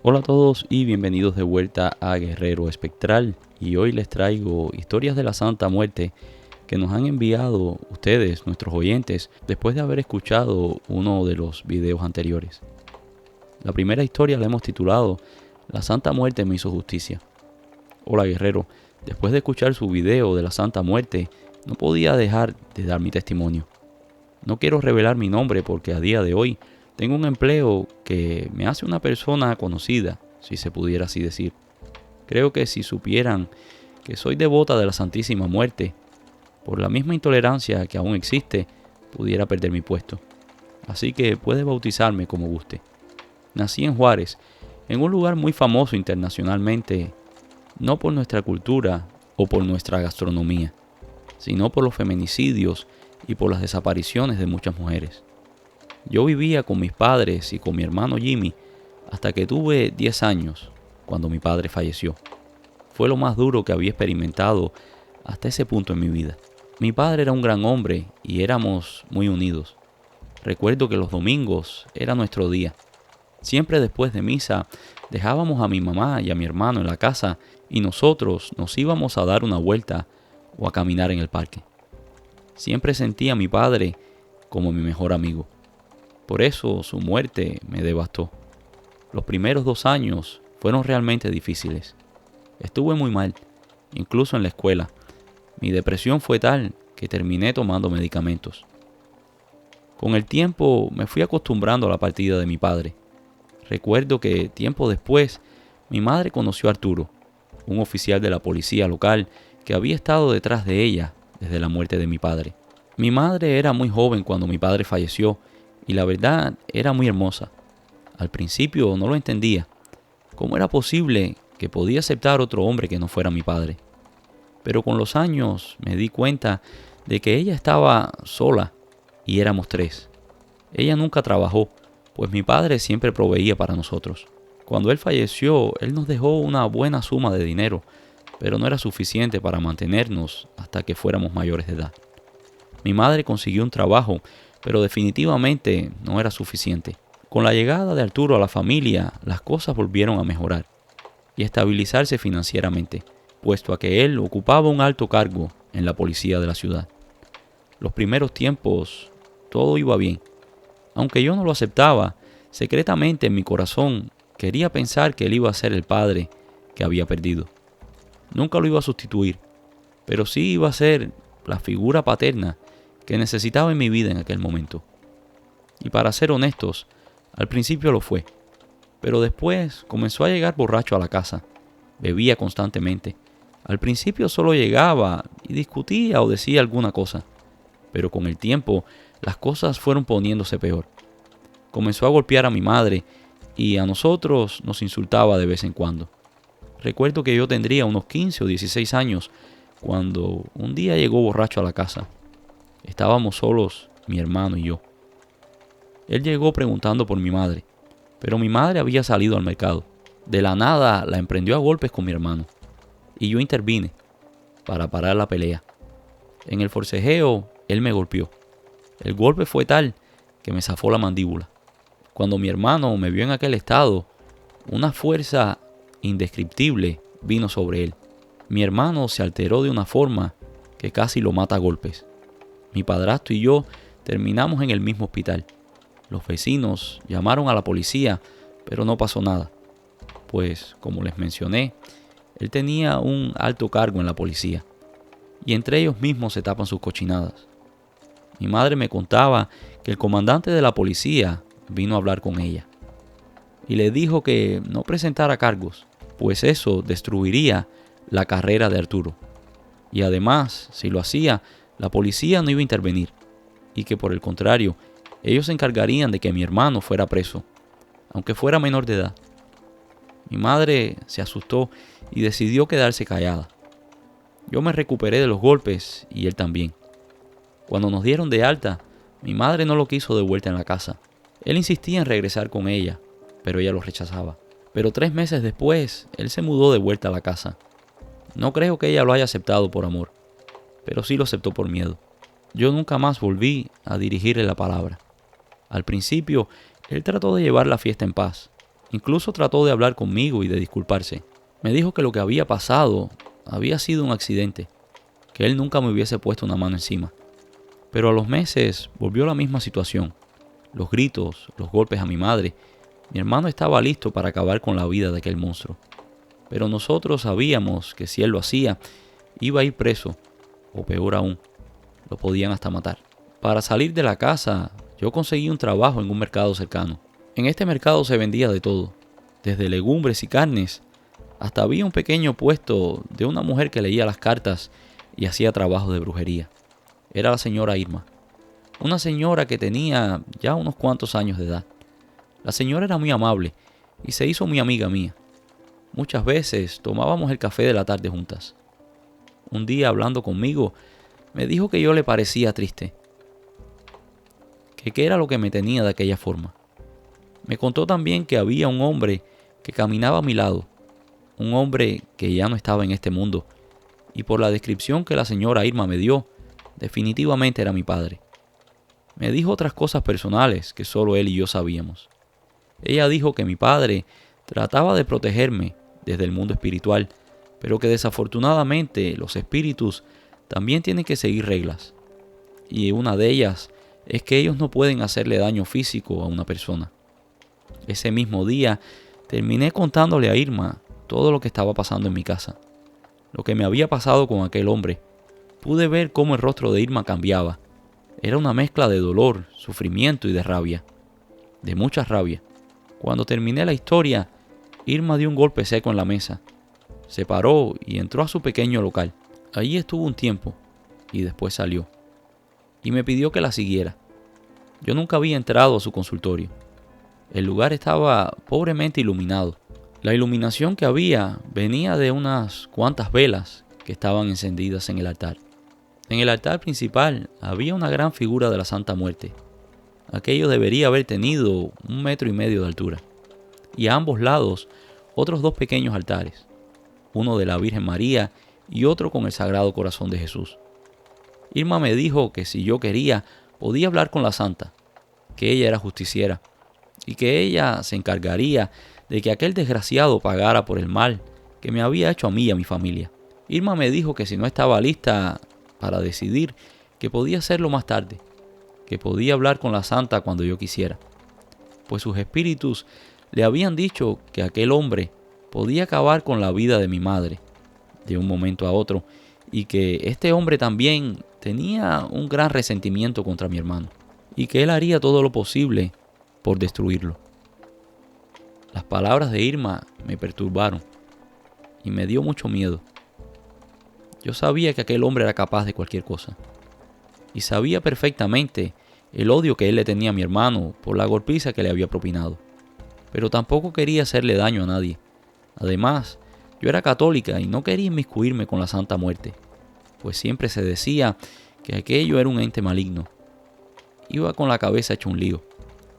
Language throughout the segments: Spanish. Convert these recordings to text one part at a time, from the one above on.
Hola a todos y bienvenidos de vuelta a Guerrero Espectral, y hoy les traigo historias de la Santa Muerte que nos han enviado ustedes, nuestros oyentes, después de haber escuchado uno de los videos anteriores. La primera historia la hemos titulado La Santa Muerte me hizo justicia. Hola guerrero, después de escuchar su video de la Santa Muerte, no podía dejar de dar mi testimonio. No quiero revelar mi nombre porque a día de hoy tengo un empleo que me hace una persona conocida, si se pudiera así decir. Creo que si supieran que soy devota de la Santísima Muerte, por la misma intolerancia que aún existe, pudiera perder mi puesto. Así que puede bautizarme como guste. Nací en Juárez, en un lugar muy famoso internacionalmente, no por nuestra cultura o por nuestra gastronomía, sino por los feminicidios y por las desapariciones de muchas mujeres. Yo vivía con mis padres y con mi hermano Jimmy hasta que tuve 10 años, cuando mi padre falleció. Fue lo más duro que había experimentado hasta ese punto en mi vida. Mi padre era un gran hombre y éramos muy unidos. Recuerdo que los domingos era nuestro día. Siempre después de misa dejábamos a mi mamá y a mi hermano en la casa y nosotros nos íbamos a dar una vuelta o a caminar en el parque. Siempre sentí a mi padre como mi mejor amigo. Por eso su muerte me devastó. Los primeros 2 años fueron realmente difíciles. Estuve muy mal, incluso en la escuela. Mi depresión fue tal que terminé tomando medicamentos. Con el tiempo me fui acostumbrando a la partida de mi padre. Recuerdo que tiempo después mi madre conoció a Arturo, un oficial de la policía local que había estado detrás de ella desde la muerte de mi padre. Mi madre era muy joven cuando mi padre falleció y la verdad era muy hermosa. Al principio no lo entendía. ¿Cómo era posible que podía aceptar otro hombre que no fuera mi padre? Pero con los años me di cuenta de que ella estaba sola y éramos 3. Ella nunca trabajó, pues mi padre siempre proveía para nosotros. Cuando él falleció, él nos dejó una buena suma de dinero, pero no era suficiente para mantenernos hasta que fuéramos mayores de edad. Mi madre consiguió un trabajo, pero definitivamente no era suficiente. Con la llegada de Arturo a la familia, las cosas volvieron a mejorar y estabilizarse financieramente, puesto a que él ocupaba un alto cargo en la policía de la ciudad. Los primeros tiempos todo iba bien. Aunque yo no lo aceptaba, secretamente en mi corazón quería pensar que él iba a ser el padre que había perdido. Nunca lo iba a sustituir, pero sí iba a ser la figura paterna que necesitaba en mi vida en aquel momento. Y para ser honestos, al principio lo fue, pero después comenzó a llegar borracho a la casa. Bebía constantemente. Al principio solo llegaba y discutía o decía alguna cosa, pero con el tiempo las cosas fueron poniéndose peor. Comenzó a golpear a mi madre y a nosotros nos insultaba de vez en cuando. Recuerdo que yo tendría unos 15 o 16 años cuando un día llegó borracho a la casa. Estábamos solos, mi hermano y yo. Él llegó preguntando por mi madre, pero mi madre había salido al mercado. De la nada la emprendió a golpes con mi hermano, y yo intervine para parar la pelea. En el forcejeo, él me golpeó. El golpe fue tal que me zafó la mandíbula. Cuando mi hermano me vio en aquel estado, una fuerza indescriptible vino sobre él. Mi hermano se alteró de una forma que casi lo mata a golpes. Mi padrastro y yo terminamos en el mismo hospital. Los vecinos llamaron a la policía, pero no pasó nada, pues, como les mencioné, él tenía un alto cargo en la policía, y entre ellos mismos se tapan sus cochinadas. Mi madre me contaba que el comandante de la policía vino a hablar con ella, y le dijo que no presentara cargos, pues eso destruiría la carrera de Arturo. Y además, si lo hacía, la policía no iba a intervenir, y que por el contrario, ellos se encargarían de que mi hermano fuera preso, aunque fuera menor de edad. Mi madre se asustó y decidió quedarse callada. Yo me recuperé de los golpes y él también. Cuando nos dieron de alta, mi madre no lo quiso de vuelta en la casa. Él insistía en regresar con ella, pero ella lo rechazaba. Pero 3 meses después, él se mudó de vuelta a la casa. No creo que ella lo haya aceptado por amor, pero sí lo aceptó por miedo. Yo nunca más volví a dirigirle la palabra. Al principio, él trató de llevar la fiesta en paz, Incluso trató de hablar conmigo y de disculparse. Me dijo que lo que había pasado había sido un accidente, que él nunca me hubiese puesto una mano encima. Pero a los meses volvió la misma situación. Los gritos, los golpes a mi madre. Mi hermano estaba listo para acabar con la vida de aquel monstruo. Pero nosotros sabíamos que si él lo hacía, iba a ir preso, o peor aún, lo podían hasta matar. Para salir de la casa, yo conseguí un trabajo en un mercado cercano. En este mercado se vendía de todo, desde legumbres y carnes, hasta había un pequeño puesto de una mujer que leía las cartas y hacía trabajo de brujería. Era la señora Irma, una señora que tenía ya unos cuantos años de edad. La señora era muy amable y se hizo muy amiga mía. Muchas veces tomábamos el café de la tarde juntas. Un día, hablando conmigo, me dijo que yo le parecía triste, que qué era lo que me tenía de aquella forma. Me contó también que había un hombre que caminaba a mi lado, un hombre que ya no estaba en este mundo, y por la descripción que la señora Irma me dio, definitivamente era mi padre. Me dijo otras cosas personales que solo él y yo sabíamos. Ella dijo que mi padre trataba de protegerme desde el mundo espiritual, pero que desafortunadamente los espíritus también tienen que seguir reglas. Y una de ellas es que ellos no pueden hacerle daño físico a una persona. Ese mismo día terminé contándole a Irma todo lo que estaba pasando en mi casa, lo que me había pasado con aquel hombre. Pude ver cómo el rostro de Irma cambiaba. Era una mezcla de dolor, sufrimiento y de rabia, de mucha rabia. Cuando terminé la historia, Irma dio un golpe seco en la mesa. Se paró y entró a su pequeño local. Allí estuvo un tiempo y después salió. Y me pidió que la siguiera. Yo nunca había entrado a su consultorio. El lugar estaba pobremente iluminado. La iluminación que había venía de unas cuantas velas que estaban encendidas en el altar. En el altar principal había una gran figura de la Santa Muerte. Aquello debería haber tenido 1,5 metros de altura. Y a ambos lados otros 2 pequeños altares, uno de la Virgen María y otro con el Sagrado Corazón de Jesús. Irma me dijo que si yo quería, podía hablar con la Santa, que ella era justiciera, y que ella se encargaría de que aquel desgraciado pagara por el mal que me había hecho a mí y a mi familia. Irma me dijo que si no estaba lista para decidir, que podía hacerlo más tarde, que podía hablar con la Santa cuando yo quisiera, pues sus espíritus le habían dicho que aquel hombre podía acabar con la vida de mi madre de un momento a otro, y que este hombre también tenía un gran resentimiento contra mi hermano, y que él haría todo lo posible por destruirlo. Las palabras de Irma me perturbaron y me dio mucho miedo. Yo sabía que aquel hombre era capaz de cualquier cosa, y sabía perfectamente el odio que él le tenía a mi hermano por la golpiza que le había propinado, pero tampoco quería hacerle daño a nadie. Además, yo era católica y no quería inmiscuirme con la Santa Muerte, pues siempre se decía que aquello era un ente maligno. Iba con la cabeza hecha un lío,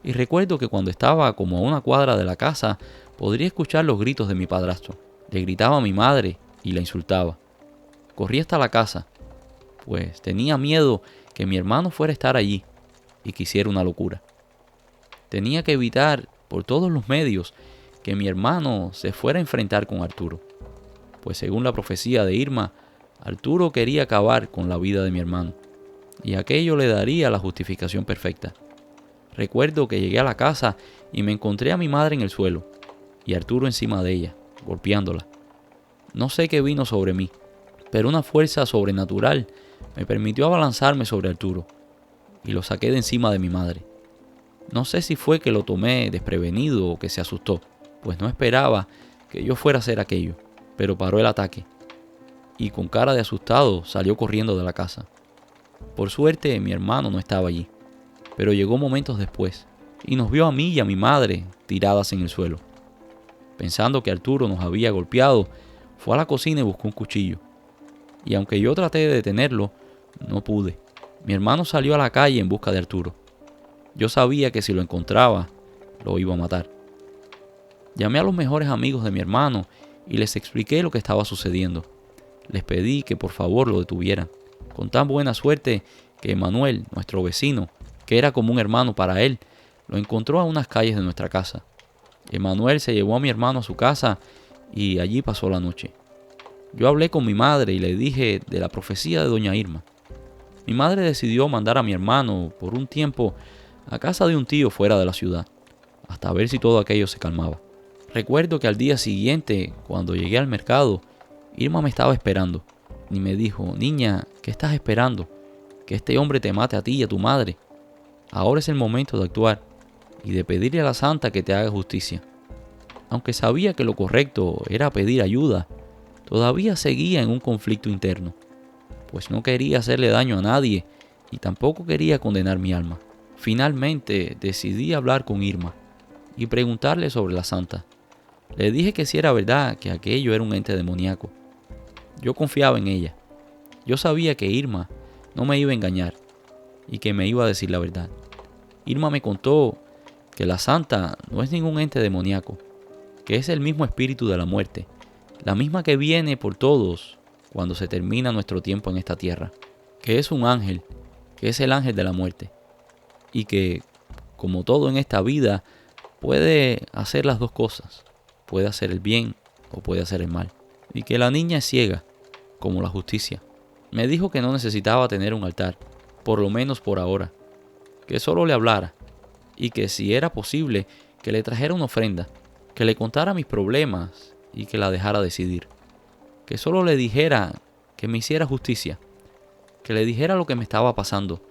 y recuerdo que cuando estaba como a una cuadra de la casa, podría escuchar los gritos de mi padrastro. Le gritaba a mi madre y la insultaba. Corrí hasta la casa, pues tenía miedo que mi hermano fuera a estar allí y que hiciera una locura. Tenía que evitar por todos los medios que mi hermano se fuera a enfrentar con Arturo, pues según la profecía de Irma, Arturo quería acabar con la vida de mi hermano, y aquello le daría la justificación perfecta. Recuerdo que llegué a la casa y me encontré a mi madre en el suelo, y Arturo encima de ella, golpeándola. No sé qué vino sobre mí, pero una fuerza sobrenatural me permitió abalanzarme sobre Arturo, y lo saqué de encima de mi madre. No sé si fue que lo tomé desprevenido o que se asustó, pues no esperaba que yo fuera a hacer aquello, pero paró el ataque, y con cara de asustado salió corriendo de la casa. Por suerte mi hermano no estaba allí, pero llegó momentos después, y nos vio a mí y a mi madre tiradas en el suelo. Pensando que Arturo nos había golpeado, fue a la cocina y buscó un cuchillo, y aunque yo traté de detenerlo, no pude. Mi hermano salió a la calle en busca de Arturo. Yo sabía que si lo encontraba, lo iba a matar. Llamé a los mejores amigos de mi hermano y les expliqué lo que estaba sucediendo. Les pedí que por favor lo detuvieran, con tan buena suerte que Manuel, nuestro vecino, que era como un hermano para él, lo encontró a unas calles de nuestra casa. Emanuel se llevó a mi hermano a su casa y allí pasó la noche. Yo hablé con mi madre y le dije de la profecía de doña Irma. Mi madre decidió mandar a mi hermano por un tiempo a casa de un tío fuera de la ciudad, hasta ver si todo aquello se calmaba. Recuerdo que al día siguiente, cuando llegué al mercado, Irma me estaba esperando y me dijo: niña, ¿qué estás esperando? Que este hombre te mate a ti y a tu madre. Ahora es el momento de actuar y de pedirle a la santa que te haga justicia. Aunque sabía que lo correcto era pedir ayuda, todavía seguía en un conflicto interno, pues no quería hacerle daño a nadie y tampoco quería condenar mi alma. Finalmente decidí hablar con Irma y preguntarle sobre la santa. Le dije que si era verdad que aquello era un ente demoníaco. Yo confiaba en ella. Yo sabía que Irma no me iba a engañar y que me iba a decir la verdad. Irma me contó que la santa no es ningún ente demoníaco, que es el mismo espíritu de la muerte, la misma que viene por todos cuando se termina nuestro tiempo en esta tierra, que es un ángel, que es el ángel de la muerte, y que, como todo en esta vida, puede hacer las dos cosas, puede hacer el bien o puede hacer el mal, y que la niña es ciega, como la justicia. Me dijo que no necesitaba tener un altar, por lo menos por ahora, que solo le hablara, y que si era posible, que le trajera una ofrenda, que le contara mis problemas y que la dejara decidir, que solo le dijera que me hiciera justicia, que le dijera lo que me estaba pasando.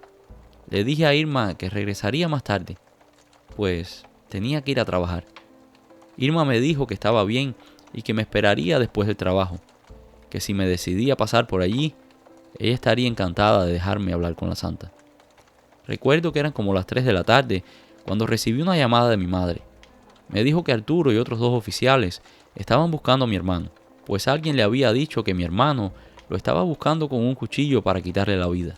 Le dije a Irma que regresaría más tarde, pues tenía que ir a trabajar. Irma me dijo que estaba bien y que me esperaría después del trabajo, que si me decidía pasar por allí, ella estaría encantada de dejarme hablar con la santa. Recuerdo que eran como las 3 de la tarde cuando recibí una llamada de mi madre. Me dijo que Arturo y otros 2 oficiales estaban buscando a mi hermano, pues alguien le había dicho que mi hermano lo estaba buscando con un cuchillo para quitarle la vida.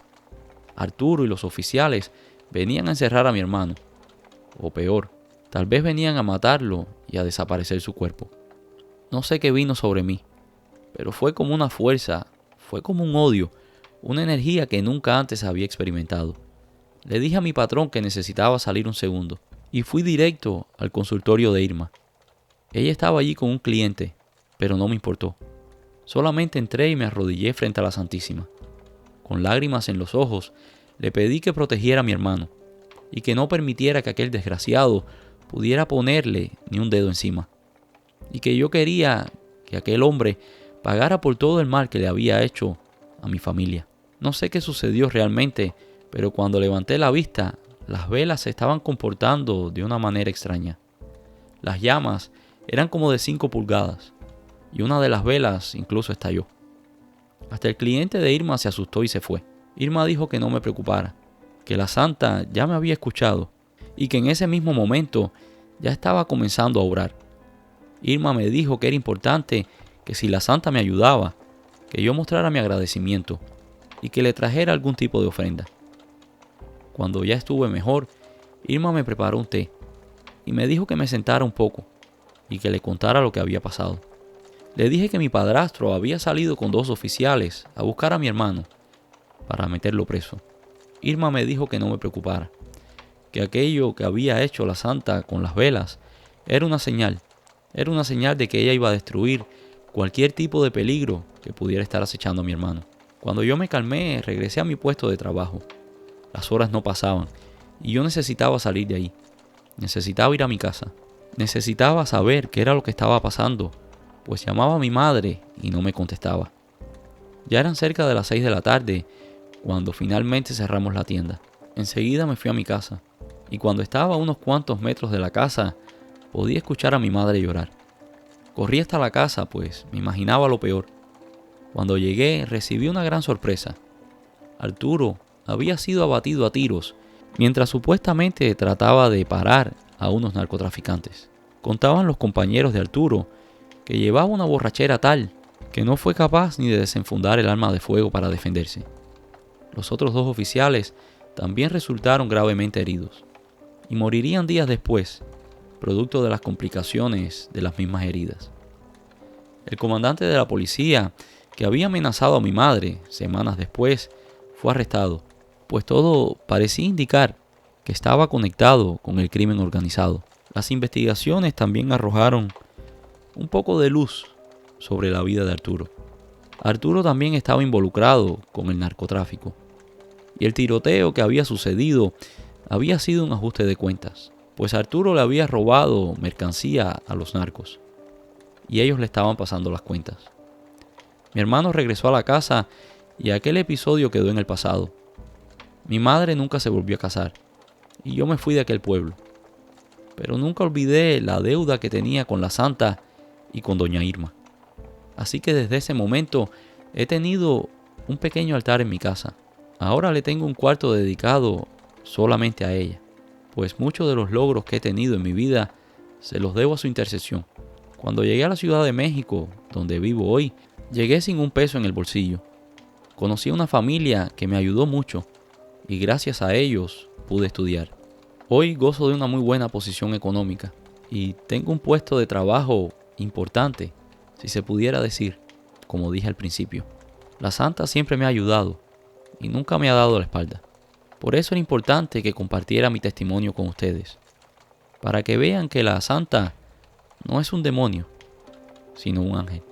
Arturo y los oficiales venían a encerrar a mi hermano, o peor, tal vez venían a matarlo y a desaparecer su cuerpo. No sé qué vino sobre mí, pero fue como una fuerza, fue como un odio, una energía que nunca antes había experimentado. Le dije a mi patrón que necesitaba salir un segundo y fui directo al consultorio de Irma. Ella estaba allí con un cliente, pero no me importó. Solamente entré y me arrodillé frente a la Santísima. Con lágrimas en los ojos, le pedí que protegiera a mi hermano y que no permitiera que aquel desgraciado pudiera ponerle ni un dedo encima. Y que yo quería que aquel hombre pagara por todo el mal que le había hecho a mi familia. No sé qué sucedió realmente, pero cuando levanté la vista, las velas se estaban comportando de una manera extraña. Las llamas eran como de 5 pulgadas y una de las velas incluso estalló. Hasta el cliente de Irma se asustó y se fue. Irma dijo que no me preocupara, que la santa ya me había escuchado y que en ese mismo momento ya estaba comenzando a orar. Irma me dijo que era importante que si la santa me ayudaba, que yo mostrara mi agradecimiento y que le trajera algún tipo de ofrenda. Cuando ya estuve mejor, Irma me preparó un té y me dijo que me sentara un poco y que le contara lo que había pasado. Le dije que mi padrastro había salido con 2 oficiales a buscar a mi hermano para meterlo preso. Irma me dijo que no me preocupara, que aquello que había hecho la santa con las velas era una señal de que ella iba a destruir cualquier tipo de peligro que pudiera estar acechando a mi hermano. Cuando yo me calmé, regresé a mi puesto de trabajo. Las horas no pasaban y yo necesitaba salir de ahí. Necesitaba ir a mi casa. Necesitaba saber qué era lo que estaba pasando, pues llamaba a mi madre y no me contestaba. Ya eran cerca de las 6 de la tarde cuando finalmente cerramos la tienda. Enseguida me fui a mi casa y cuando estaba a unos cuantos metros de la casa podía escuchar a mi madre llorar. Corrí hasta la casa, pues me imaginaba lo peor. Cuando llegué recibí una gran sorpresa. Arturo había sido abatido a tiros mientras supuestamente trataba de parar a unos narcotraficantes. Contaban los compañeros de Arturo que llevaba una borrachera tal que no fue capaz ni de desenfundar el arma de fuego para defenderse. Los otros 2 oficiales también resultaron gravemente heridos y morirían días después, producto de las complicaciones de las mismas heridas. El comandante de la policía, que había amenazado a mi madre semanas después, fue arrestado, pues todo parecía indicar que estaba conectado con el crimen organizado. Las investigaciones también arrojaron un poco de luz sobre la vida de Arturo. Arturo también estaba involucrado con el narcotráfico. Y el tiroteo que había sucedido había sido un ajuste de cuentas, pues Arturo le había robado mercancía a los narcos y ellos le estaban pasando las cuentas. Mi hermano regresó a la casa y aquel episodio quedó en el pasado. Mi madre nunca se volvió a casar y yo me fui de aquel pueblo. Pero nunca olvidé la deuda que tenía con la santa y con doña Irma. Así que desde ese momento he tenido un pequeño altar en mi casa. Ahora le tengo un cuarto dedicado solamente a ella, pues muchos de los logros que he tenido en mi vida se los debo a su intercesión. Cuando llegué a la Ciudad de México, donde vivo hoy, llegué sin un peso en el bolsillo. Conocí a una familia que me ayudó mucho y gracias a ellos pude estudiar. Hoy gozo de una muy buena posición económica y tengo un puesto de trabajo importante, si se pudiera decir, como dije al principio. La santa siempre me ha ayudado y nunca me ha dado la espalda. Por eso era importante que compartiera mi testimonio con ustedes, para que vean que la santa no es un demonio, sino un ángel.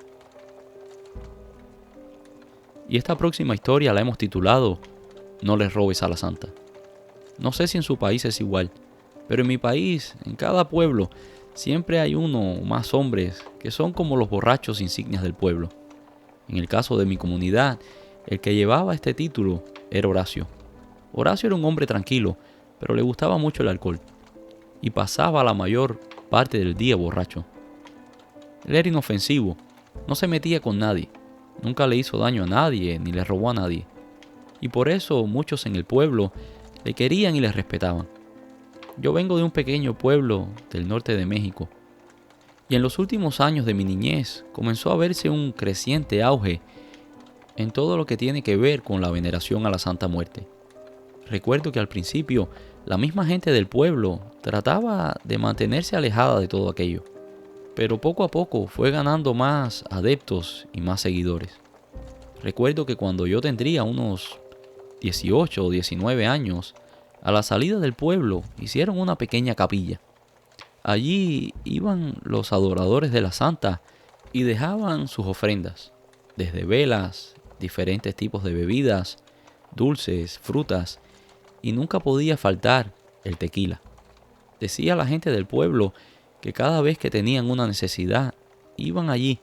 Y esta próxima historia la hemos titulado No les robes a la santa. No sé si en su país es igual, pero en mi país, en cada pueblo, siempre hay uno o más hombres que son como los borrachos insignias del pueblo. En el caso de mi comunidad, el que llevaba este título era Horacio. Horacio era un hombre tranquilo, pero le gustaba mucho el alcohol y pasaba la mayor parte del día borracho. Él era inofensivo, no se metía con nadie, nunca le hizo daño a nadie ni le robó a nadie. Y por eso muchos en el pueblo le querían y le respetaban. Yo vengo de un pequeño pueblo del norte de México y en los últimos años de mi niñez comenzó a verse un creciente auge en todo lo que tiene que ver con la veneración a la Santa Muerte. Recuerdo que al principio la misma gente del pueblo trataba de mantenerse alejada de todo aquello, pero poco a poco fue ganando más adeptos y más seguidores. Recuerdo que cuando yo tendría unos 18 o 19 años, a la salida del pueblo hicieron una pequeña capilla. Allí iban los adoradores de la santa y dejaban sus ofrendas, desde velas, diferentes tipos de bebidas, dulces, frutas, y nunca podía faltar el tequila. Decía la gente del pueblo que cada vez que tenían una necesidad, iban allí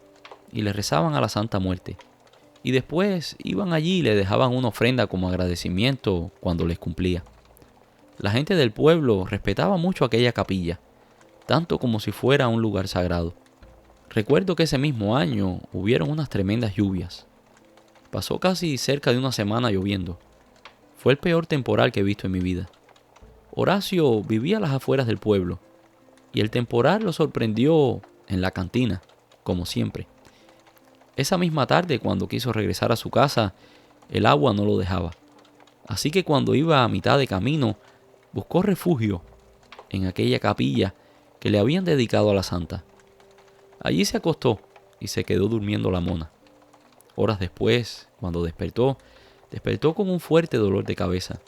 y le rezaban a la Santa Muerte. Y después iban allí y le dejaban una ofrenda como agradecimiento cuando les cumplía. La gente del pueblo respetaba mucho aquella capilla, tanto como si fuera un lugar sagrado. Recuerdo que ese mismo año hubieron unas tremendas lluvias. Pasó casi cerca de una semana lloviendo. Fue el peor temporal que he visto en mi vida. Horacio vivía a las afueras del pueblo y el temporal lo sorprendió en la cantina, como siempre. Esa misma tarde, cuando quiso regresar a su casa, el agua no lo dejaba. Así que cuando iba a mitad de camino, buscó refugio en aquella capilla que le habían dedicado a la santa. Allí se acostó y se quedó durmiendo la mona. Horas después, cuando despertó con un fuerte dolor de cabeza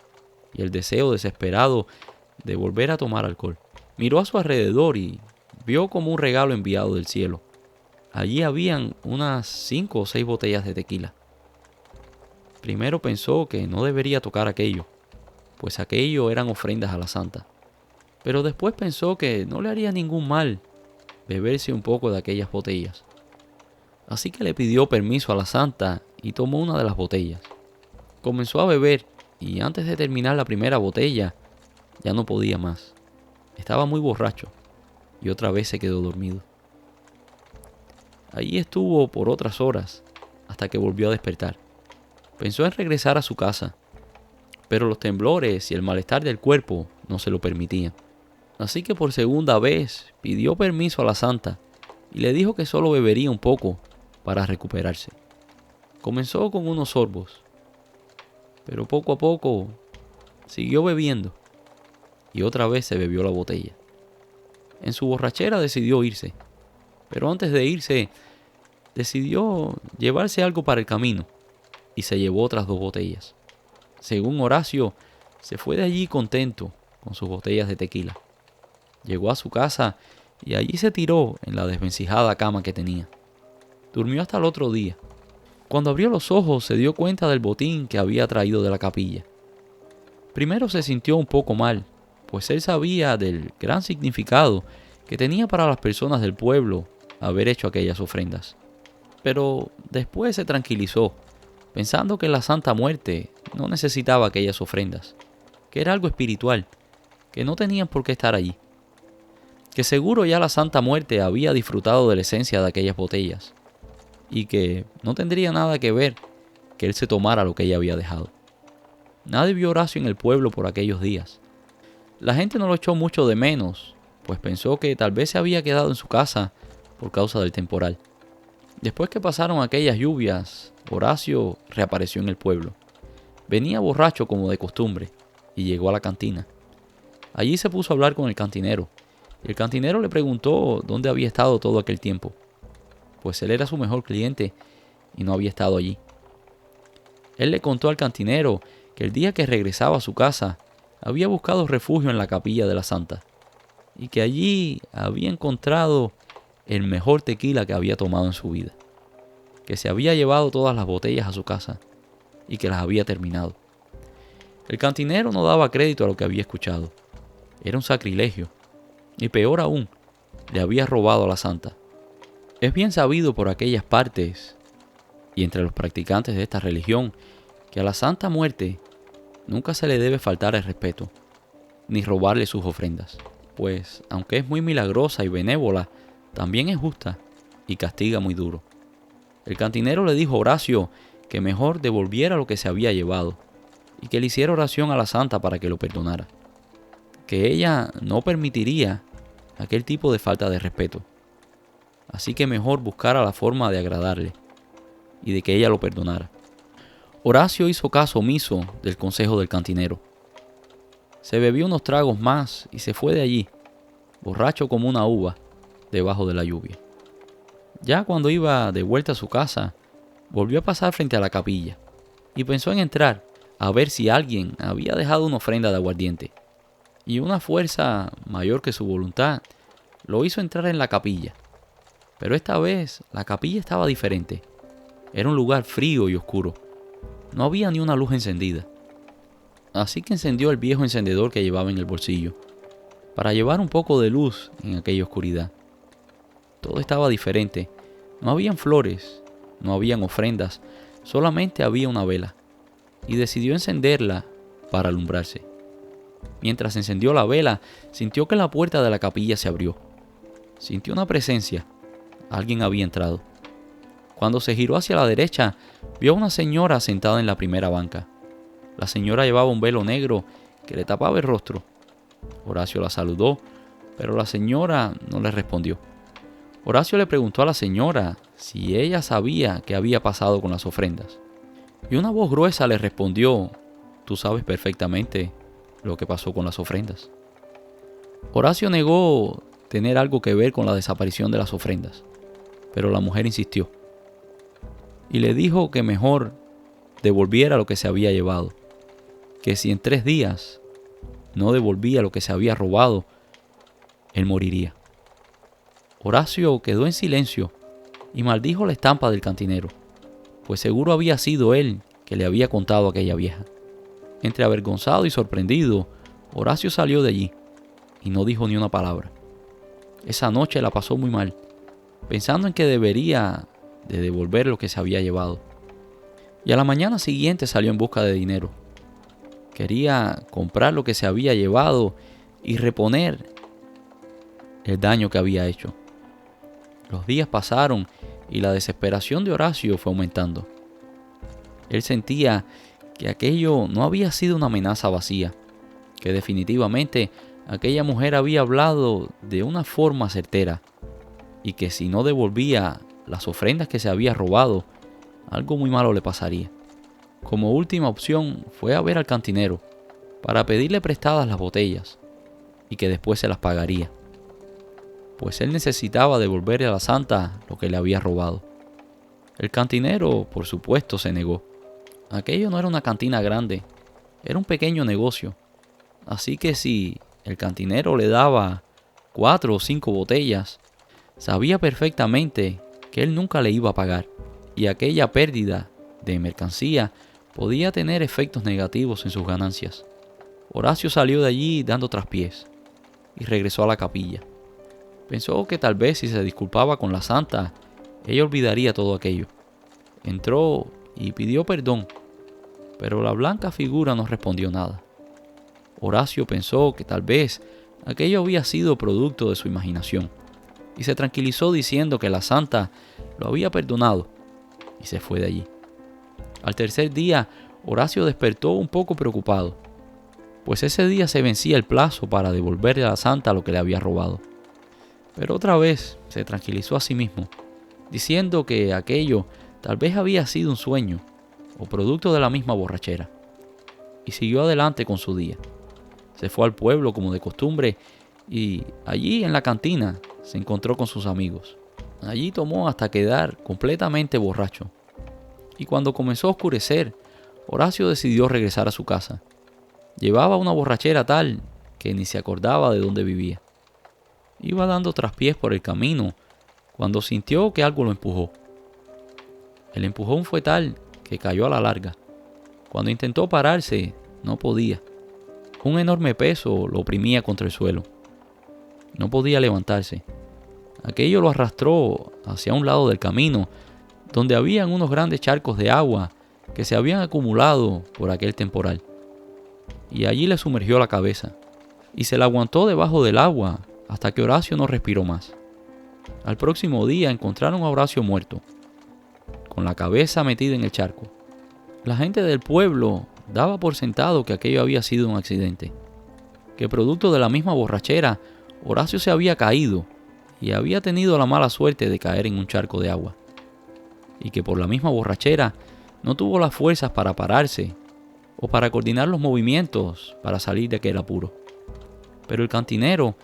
y el deseo desesperado de volver a tomar alcohol. Miró a su alrededor y vio como un regalo enviado del cielo. Allí habían unas 5 o 6 botellas de tequila. Primero pensó que no debería tocar aquello, pues aquello eran ofrendas a la santa. Pero después pensó que no le haría ningún mal beberse un poco de aquellas botellas. Así que le pidió permiso a la santa y tomó una de las botellas. Comenzó a beber y antes de terminar la primera botella ya no podía más. Estaba muy borracho y otra vez se quedó dormido. Allí estuvo por otras horas hasta que volvió a despertar. Pensó en regresar a su casa, pero los temblores y el malestar del cuerpo no se lo permitían. Así que por segunda vez pidió permiso a la santa y le dijo que solo bebería un poco para recuperarse. Comenzó con unos sorbos, pero poco a poco siguió bebiendo y otra vez se bebió la botella. En su borrachera decidió irse, pero antes de irse decidió llevarse algo para el camino y se llevó otras 2 botellas. Según Horacio, se fue de allí contento con sus botellas de tequila. Llegó a su casa y allí se tiró en la desvencijada cama que tenía. Durmió hasta el otro día. Cuando abrió los ojos se dio cuenta del botín que había traído de la capilla. Primero se sintió un poco mal, pues él sabía del gran significado que tenía para las personas del pueblo haber hecho aquellas ofrendas. Pero después se tranquilizó, pensando que la Santa Muerte no necesitaba aquellas ofrendas, que era algo espiritual, que no tenían por qué estar allí, que seguro ya la Santa Muerte había disfrutado de la esencia de aquellas botellas, y que no tendría nada que ver que él se tomara lo que ella había dejado. Nadie vio a Horacio en el pueblo por aquellos días. La gente no lo echó mucho de menos, pues pensó que tal vez se había quedado en su casa por causa del temporal. Después que pasaron aquellas lluvias, Horacio reapareció en el pueblo. Venía borracho como de costumbre y llegó a la cantina. Allí se puso a hablar con el cantinero, y el cantinero le preguntó dónde había estado todo aquel tiempo, pues él era su mejor cliente y no había estado allí. Él le contó al cantinero que el día que regresaba a su casa había buscado refugio en la capilla de la Santa y que allí había encontrado el mejor tequila que había tomado en su vida, que se había llevado todas las botellas a su casa y que las había terminado. El cantinero no daba crédito a lo que había escuchado. Era un sacrilegio y peor aún, le había robado a la Santa. Es bien sabido por aquellas partes y entre los practicantes de esta religión que a la Santa Muerte nunca se le debe faltar el respeto, ni robarle sus ofrendas, pues aunque es muy milagrosa y benévola, también es justa y castiga muy duro. El cantinero le dijo a Horacio que mejor devolviera lo que se había llevado y que le hiciera oración a la Santa para que lo perdonara, que ella no permitiría aquel tipo de falta de respeto, así que mejor buscara la forma de agradarle y de que ella lo perdonara. Horacio hizo caso omiso del consejo del cantinero. Se bebió unos tragos más y se fue de allí, borracho como una uva, debajo de la lluvia. Ya cuando iba de vuelta a su casa, volvió a pasar frente a la capilla y pensó en entrar a ver si alguien había dejado una ofrenda de aguardiente. Y una fuerza mayor que su voluntad lo hizo entrar en la capilla. Pero esta vez la capilla estaba diferente. Era un lugar frío y oscuro. No había ni una luz encendida. Así que encendió el viejo encendedor que llevaba en el bolsillo, para llevar un poco de luz en aquella oscuridad. Todo estaba diferente. No habían flores, no habían ofrendas, solamente había una vela. Y decidió encenderla para alumbrarse. Mientras encendió la vela, sintió que la puerta de la capilla se abrió. Sintió una presencia. Alguien había entrado. Cuando se giró hacia la derecha, vio a una señora sentada en la primera banca. La señora llevaba un velo negro que le tapaba el rostro. Horacio la saludó, pero la señora no le respondió. Horacio le preguntó a la señora si ella sabía qué había pasado con las ofrendas. Y una voz gruesa le respondió: «Tú sabes perfectamente lo que pasó con las ofrendas». Horacio negó tener algo que ver con la desaparición de las ofrendas, pero la mujer insistió y le dijo que mejor devolviera lo que se había llevado, que si en 3 días no devolvía lo que se había robado, él moriría. Horacio quedó en silencio y maldijo la estampa del cantinero, pues seguro había sido él que le había contado a aquella vieja. Entre avergonzado y sorprendido, Horacio salió de allí y no dijo ni una palabra. Esa noche la pasó muy mal, pensando en que debería de devolver lo que se había llevado. Y a la mañana siguiente salió en busca de dinero. Quería comprar lo que se había llevado y reponer el daño que había hecho. Los días pasaron y la desesperación de Horacio fue aumentando. Él sentía que aquello no había sido una amenaza vacía, que definitivamente aquella mujer había hablado de una forma certera y que si no devolvía las ofrendas que se había robado, algo muy malo le pasaría. Como última opción fue a ver al cantinero para pedirle prestadas las botellas y que después se las pagaría, pues él necesitaba devolverle a la Santa lo que le había robado. El cantinero, por supuesto, se negó. Aquello no era una cantina grande, era un pequeño negocio, así que si el cantinero le daba 4 o 5 botellas, sabía perfectamente que él nunca le iba a pagar y aquella pérdida de mercancía podía tener efectos negativos en sus ganancias. Horacio salió de allí dando traspiés y regresó a la capilla. Pensó que tal vez si se disculpaba con la santa, ella olvidaría todo aquello. Entró y pidió perdón, pero la blanca figura no respondió nada. Horacio pensó que tal vez aquello había sido producto de su imaginación y se tranquilizó diciendo que la santa lo había perdonado y se fue de allí. Al tercer día, Horacio despertó un poco preocupado, pues ese día se vencía el plazo para devolverle a la santa lo que le había robado. Pero otra vez se tranquilizó a sí mismo, diciendo que aquello tal vez había sido un sueño o producto de la misma borrachera, y siguió adelante con su día. Se fue al pueblo como de costumbre y allí en la cantina se encontró con sus amigos. Allí tomó hasta quedar completamente borracho. Y cuando comenzó a oscurecer, Horacio decidió regresar a su casa. Llevaba una borrachera tal que ni se acordaba de dónde vivía. Iba dando traspiés por el camino cuando sintió que algo lo empujó. El empujón fue tal que cayó a la larga. Cuando intentó pararse, no podía. Un enorme peso lo oprimía contra el suelo. No podía levantarse. Aquello lo arrastró hacia un lado del camino, donde habían unos grandes charcos de agua que se habían acumulado por aquel temporal. Y allí le sumergió la cabeza, y se la aguantó debajo del agua hasta que Horacio no respiró más. Al próximo día encontraron a Horacio muerto, con la cabeza metida en el charco. La gente del pueblo daba por sentado que aquello había sido un accidente, que producto de la misma borrachera, Horacio se había caído y había tenido la mala suerte de caer en un charco de agua, y que por la misma borrachera no tuvo las fuerzas para pararse o para coordinar los movimientos para salir de aquel apuro. Pero el cantinero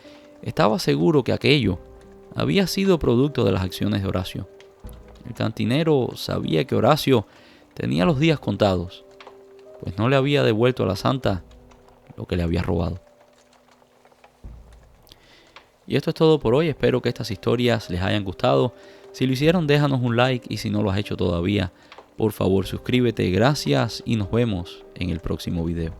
estaba seguro que aquello había sido producto de las acciones de Horacio. El cantinero sabía que Horacio tenía los días contados, pues no le había devuelto a la santa lo que le había robado. Y esto es todo por hoy. Espero que estas historias les hayan gustado. Si lo hicieron, déjanos un like, y si no lo has hecho todavía, por favor suscríbete. Gracias y nos vemos en el próximo video.